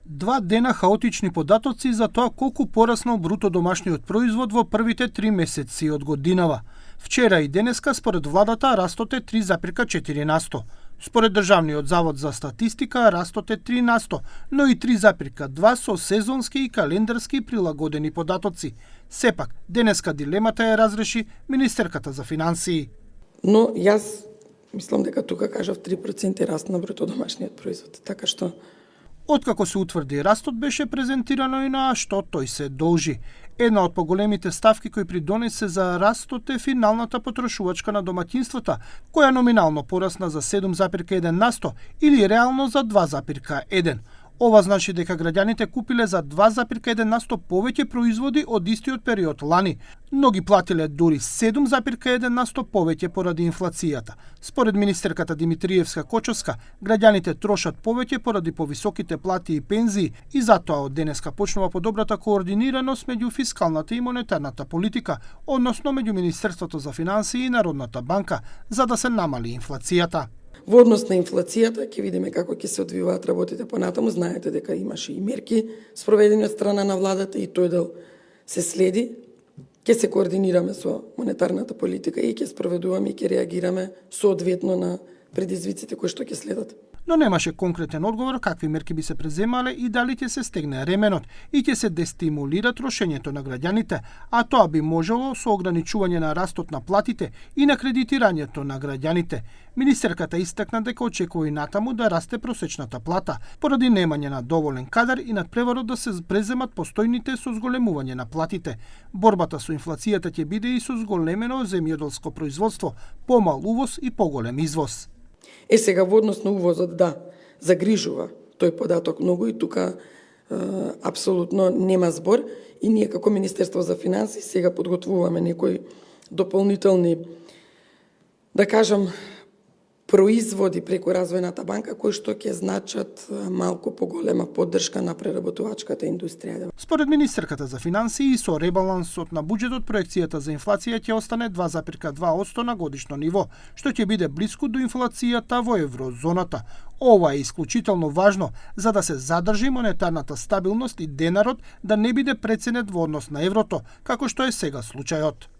2 дена хаотични податоци за тоа колку пораснал бруто домашниот производ во првите 3 месеци од годинава. Вчера и денеска според владата растот е 3,4%. Според Државниот завод за статистика растот е 3%, но и 3,2% со сезонски и календарски прилагодени податоци. Сепак, денеска дилемата ја разреши министерката за финансии. Но јас мислам дека тука кажав 3% раст на бруто домашниот производ, така што Откако се утврди растот беше презентирано и на што тој се должи. Една од поголемите ставки кои придонесе за растот е финалната потрошувачка на домаќинствата, која номинално порасна за 7,1% или реално за 2,1%. Ова значи дека граѓаните купиле за 2,1% повеќе производи од истиот период лани, но ги платиле дури 7,1% повеќе поради инфлацијата. Според министерката Димитриевска Кочовска, граѓаните трошат повеќе поради повисоките плати и пензии и затоа од денеска почнува подобрата координираност меѓу фискалната и монетарната политика, односно меѓу Министерството за финансии и Народната банка, за да се намали инфлацијата. Во однос на инфлацијата, ќе видиме како ќе се одвиваат работите понатаму. Знаете дека имаше и мерки спроведени од страна на владата и тој дел се следи. Ќе се координираме со монетарната политика и ќе спроведуваме и ќе реагираме соодветно на предизвиците кои што ќе следат. Но немаше конкретен одговор какви мерки би се преземале и дали ќе се стегне ременот и ќе се дестимулира трошењето на граѓаните, а тоа би можело со ограничување на растот на платите и на кредитирањето на граѓаните. Министерката истакна дека очекува и натаму да расте просечната плата, поради немање на доволен кадар и надпреварот да се преземат постојните со зголемување на платите. Борбата со инфлацијата ќе биде и со зголемено земјоделско производство, помал увоз и поголем извоз. Сега во однос на увозот, да, загрижува тој податок многу и тука апсолутно нема збор и ние како Министерство за финансии сега подготвуваме некои дополнителни, да кажам, производи преку Развојната банка кои што ќе значат малку поголема поддршка на преработувачката индустрија. Според министерката за финансии со ребалансот на буџетот проекцијата за инфлација ќе остане 2,2% на годишно ниво, што ќе биде блиску до инфлацијата во еврозоната. Ова е исклучително важно за да се задржи монетарната стабилност и денарот да не биде преценет во однос на еврото, како што е сега случајот.